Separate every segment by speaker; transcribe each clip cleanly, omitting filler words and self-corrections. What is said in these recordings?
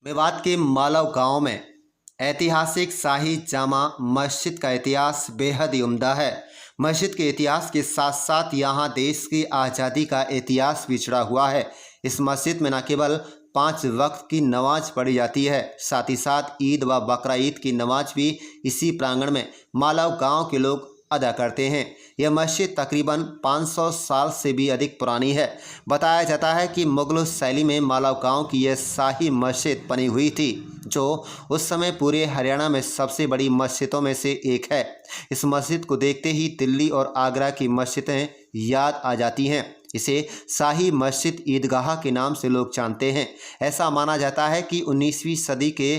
Speaker 1: मेवात के मालव गांव में ऐतिहासिक शाही जामा मस्जिद का इतिहास बेहद ही उम्दा है। मस्जिद के इतिहास के साथ साथ यहाँ देश की आज़ादी का इतिहास भी जुड़ा हुआ है। इस मस्जिद में न केवल 5 वक्त की नमाज पढ़ी जाती है, साथ ही साथ ईद व बकरा ईद की नमाज भी इसी प्रांगण में मालव गांव के लोग अदा करते हैं। यह मस्जिद तकरीबन 500 साल से भी अधिक पुरानी है। बताया जाता है कि मुगल शैली में मालव गांव की यह शाही मस्जिद बनी हुई थी, जो उस समय पूरे हरियाणा में सबसे बड़ी मस्जिदों में से एक है। इस मस्जिद को देखते ही दिल्ली और आगरा की मस्जिदें याद आ जाती हैं। इसे शाही मस्जिद ईदगाह के नाम से लोग जानते हैं। ऐसा माना जाता है कि 19वीं सदी के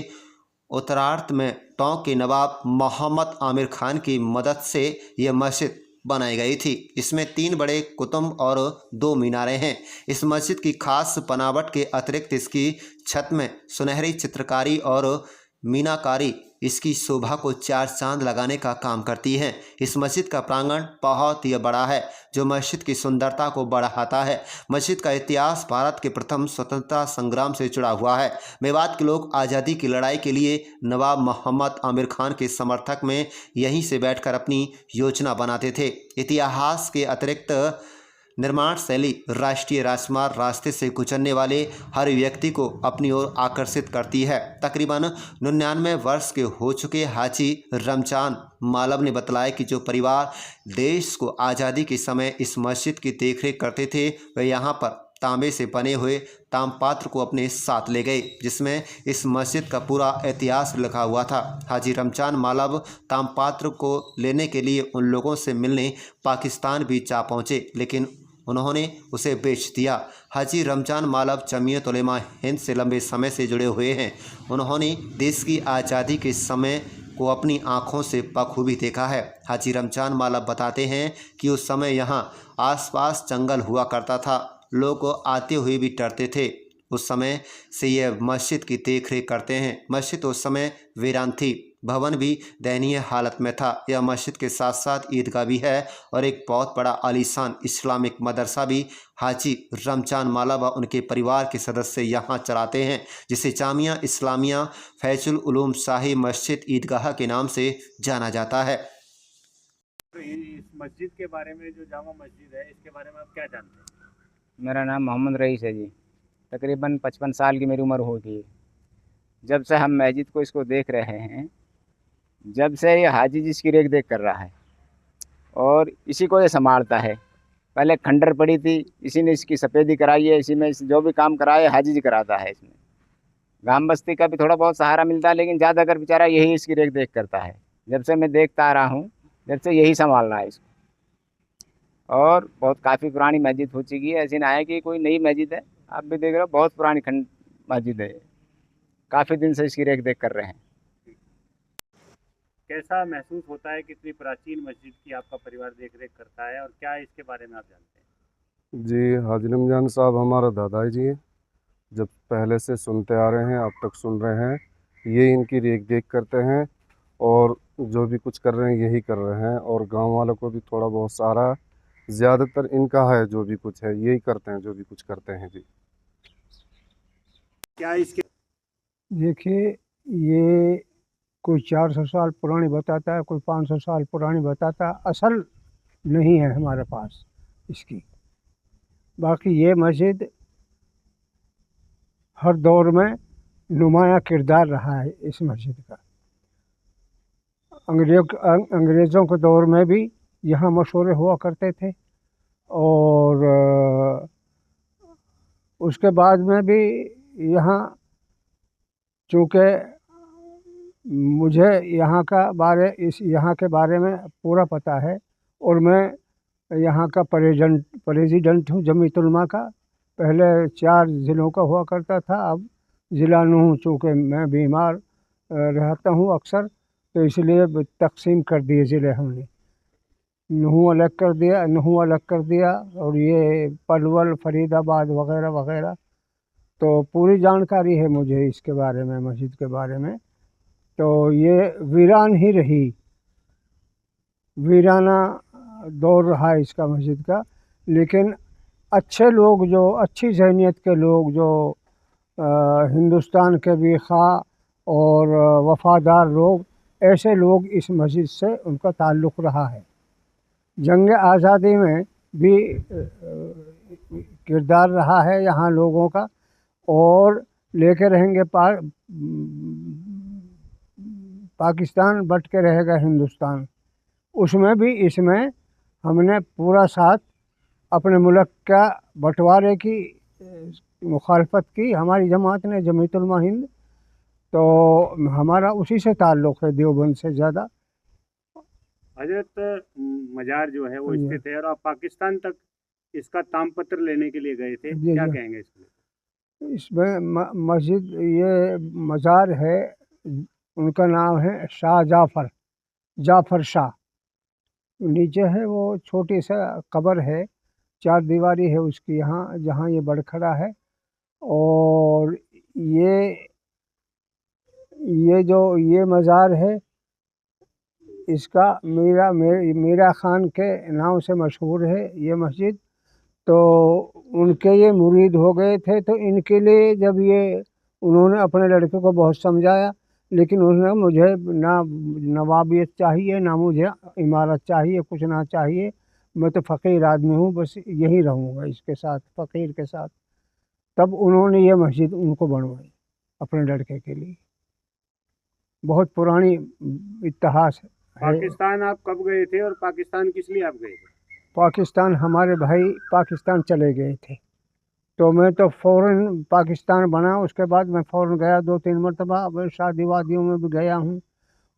Speaker 1: उत्तरार्ध में टोंक के नवाब मोहम्मद आमिर खान की मदद से यह मस्जिद बनाई गई थी। इसमें 3 बड़े कुतुब और 2 मीनारें हैं। इस मस्जिद की खास बनावट के अतिरिक्त इसकी छत में सुनहरी चित्रकारी और मीनाकारी इसकी शोभा को 4 चांद लगाने का काम करती हैं। इस मस्जिद का प्रांगण बहुत ही बड़ा है, जो मस्जिद की सुंदरता को बढ़ाता है। मस्जिद का इतिहास भारत के प्रथम स्वतंत्रता संग्राम से जुड़ा हुआ है। मेवात के लोग आज़ादी की लड़ाई के लिए नवाब मोहम्मद आमिर खान के समर्थक में यहीं से बैठकर अपनी योजना बनाते थे। इतिहास के अतिरिक्त निर्माण शैली राष्ट्रीय राजमार्ग रास्ते से गुजरने वाले हर व्यक्ति को अपनी ओर आकर्षित करती है। तकरीबन 99 वर्ष के हो चुके हाजी रमजान मालव ने बतलाया कि जो परिवार देश को आज़ादी के समय इस मस्जिद की देखरेख करते थे, वे यहाँ पर तांबे से बने हुए तामपात्र को अपने साथ ले गए, जिसमें इस मस्जिद का पूरा इतिहास लिखा हुआ था। हाजी रमजान मालव तामपात्र को लेने के लिए उन लोगों से मिलने पाकिस्तान भी जा पहुँचे, लेकिन उन्होंने उसे बेच दिया। हाजी रमजान मालव जमीयत उलेमा हिंद से लंबे समय से जुड़े हुए हैं। उन्होंने देश की आज़ादी के समय को अपनी आँखों से बखूबी देखा है। हाजी रमजान मालव बताते हैं कि उस समय यहाँ आसपास जंगल हुआ करता था, लोग आते हुए भी डरते थे। उस समय से यह मस्जिद की देखरेख करते हैं। मस्जिद उस समय वीरान थी, भवन भी दयनीय हालत में था। यह मस्जिद के साथ साथ ईदगाह भी है और एक बहुत बड़ा आलीशान इस्लामिक मदरसा भी हाजी रमजान मालव व उनके परिवार के सदस्य यहाँ चलाते हैं, जिसे जामिया इस्लामिया फैजुल उलूम शाही मस्जिद ईदगाह के नाम से जाना जाता है।
Speaker 2: तो इस मस्जिद के बारे में, जो जामा मस्जिद है, इसके बारे में आप क्या जानते हैं?
Speaker 3: मेरा नाम मोहम्मद रईस है जी। तकरीबन 55 साल की मेरी उम्र होगी जब से हम मस्जिद को इसको देख रहे हैं। जब से ये हाजी जी इसकी रेख देख कर रहा है और इसी को ये संभालता है। पहले खंडर पड़ी थी, इसी ने इसकी सफ़ेदी कराई है, इसी में जो भी काम कराया हाजी जी कराता है। इसमें गांव बस्ती का भी थोड़ा बहुत सहारा मिलता है, लेकिन ज़्यादातर बेचारा यही इसकी रेख देख करता है। जब से मैं देखता आ रहा हूँ, जब से यही संभाल रहा है इसको। और बहुत काफ़ी पुरानी मस्जिद हो चुकी है, ऐसी ना है कि कोई नई मस्जिद है। आप भी देख रहे हो, बहुत पुरानी खंड मस्जिद है। काफ़ी दिन से इसकी रेख देख कर रहे हैं।
Speaker 2: कैसा महसूस होता है कि इतनी प्राचीन मस्जिद की आपका परिवार देख रेख करता है, और क्या इसके बारे में आप जानते हैं?
Speaker 4: जी, हाजी रमजान साहब हमारा दादा जी हैं। जब पहले से सुनते आ रहे हैं, अब तक सुन रहे हैं। ये इनकी रेख देख करते हैं और जो भी कुछ कर रहे हैं यही कर रहे हैं। और गांव वालों को भी थोड़ा बहुत सहारा ज़्यादातर इनका है, जो भी कुछ है यही करते हैं, जो भी कुछ करते हैं जी।
Speaker 2: क्या इसके
Speaker 5: देखिए, ये कोई 400 साल पुरानी बताता है, कोई 500 साल पुरानी बताता है। असल नहीं है हमारे पास इसकी। बाकी ये मस्जिद हर दौर में नुमाया किरदार रहा है इस मस्जिद का। अंग्रेज़ों के दौर में भी यहाँ मशवरे हुआ करते थे, और उसके बाद में भी यहाँ, चूँकि मुझे यहाँ के बारे में पूरा पता है और मैं यहाँ का प्रेसिडेंट हूँ जमीयत उलमा का। पहले 4 ज़िलों का हुआ करता था, अब ज़िला नूह, चूँकि मैं बीमार रहता हूँ अक्सर, तो इसलिए तकसीम कर दिए ज़िले हमने। नूह अलग कर दिया और ये पलवल, फरीदाबाद वगैरह वगैरह। तो पूरी जानकारी है मुझे इसके बारे में, मस्जिद के बारे में। तो ये वीरान ही रही, वीराना दौर रहा इसका मस्जिद का। लेकिन अच्छे लोग, जो अच्छी ज़हनियत के लोग, जो हिंदुस्तान के भी खा और वफ़ादार लोग, ऐसे लोग इस मस्जिद से उनका ताल्लुक़ रहा है। जंग आज़ादी में भी किरदार रहा है यहाँ लोगों का, और लेके रहेंगे पाकिस्तान बट के रहेगा हिंदुस्तान, उसमें भी इसमें हमने पूरा साथ अपने मुल्क का बंटवारे की मुखालफत की हमारी जमात ने, जमीयत उलमा हिंद। तो हमारा उसी से ताल्लुक़ है देवबंद से ज़्यादा।
Speaker 2: हजरत मज़ार जो है वो
Speaker 5: जी।
Speaker 2: स्थित है और आप पाकिस्तान तक इसका तामपत्र लेने के लिए गए थे,
Speaker 5: जी,
Speaker 2: क्या
Speaker 5: जी।
Speaker 2: कहेंगे इसमें?
Speaker 5: इसमें मस्जिद, ये मज़ार है, उनका नाम है शाह जाफ़र शाह। नीचे है वो छोटी सा कब्र है, 4 दीवारी है उसकी यहाँ, जहाँ ये बड़खड़ा है। और ये मज़ार है, इसका मीरा ख़ान के नाम से मशहूर है ये मस्जिद। तो उनके ये मुरीद हो गए थे, तो इनके लिए जब ये उन्होंने अपने लड़के को बहुत समझाया, लेकिन उन्होंने मुझे ना नवाबियत चाहिए, ना मुझे इमारत चाहिए, कुछ ना चाहिए, मैं तो फ़कीर आदमी हूँ, बस यहीं रहूँगा इसके साथ, फ़कीर के साथ। तब उन्होंने ये मस्जिद उनको बनवाई अपने लड़के के लिए। बहुत पुरानी इतिहास है।
Speaker 2: पाकिस्तान आप कब गए थे और पाकिस्तान किस लिए आप गए थे?
Speaker 5: पाकिस्तान हमारे भाई पाकिस्तान चले गए थे, तो मैं तो फ़ौरन पाकिस्तान बना, उसके बाद मैं फ़ौरन गया 2-3 मरतबा। अब शादी वादियों में भी गया हूँ।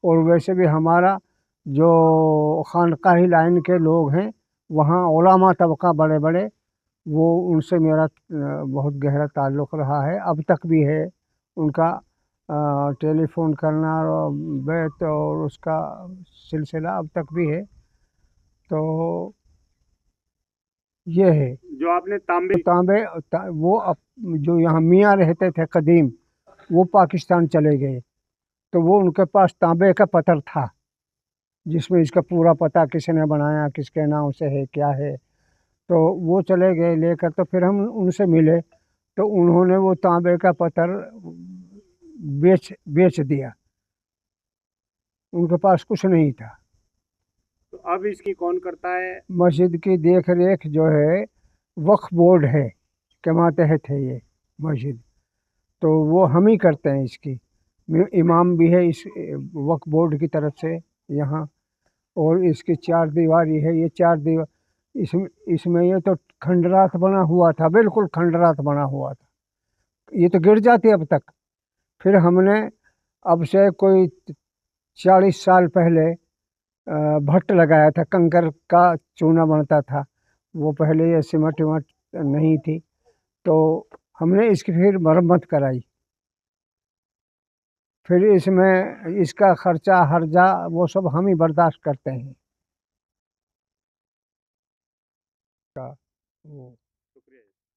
Speaker 5: और वैसे भी हमारा जो खानकाही लाइन के लोग हैं, वहाँ उलमा तबका बड़े बड़े, वो उनसे मेरा बहुत गहरा ताल्लुक़ रहा है, अब तक भी है उनका। टेलीफ़ोन करना और बैत और उसका सिलसिला अब तक भी है। तो ये है।
Speaker 2: जो आपने तांबे
Speaker 5: वो जो यहाँ मियाँ रहते थे कदीम, वो पाकिस्तान चले गए, तो वो उनके पास तांबे का पत्थर था, जिसमें इसका पूरा पता किसने बनाया, किसके नाम से है, क्या है। तो वो चले गए लेकर, तो फिर हम उनसे मिले, तो उन्होंने वो तांबे का पत्थर बेच दिया, उनके पास कुछ नहीं था।
Speaker 2: तो अब इसकी कौन करता है?
Speaker 5: मस्जिद की देख रेख जो है वक्फ बोर्ड है के मातहत है ये मस्जिद, तो वो हम ही करते हैं इसकी। इमाम भी है इस वक्फ बोर्ड की तरफ से यहाँ। और इसकी 4 दीवारी है, ये 4 दीवार, इसमें ये तो खंडरात बना हुआ था, बिल्कुल खंडरात बना हुआ था, ये तो गिर जाती अब तक। फिर हमने अब से कोई 40 साल पहले भट्ट लगाया था, कंकर का चूना बनता था, वो पहले ये सीमेंट विमेंट नहीं थी, तो हमने इसकी फिर मरम्मत कराई। फिर इसमें इसका खर्चा हर्जा वो सब हम ही बर्दाश्त करते हैं। वो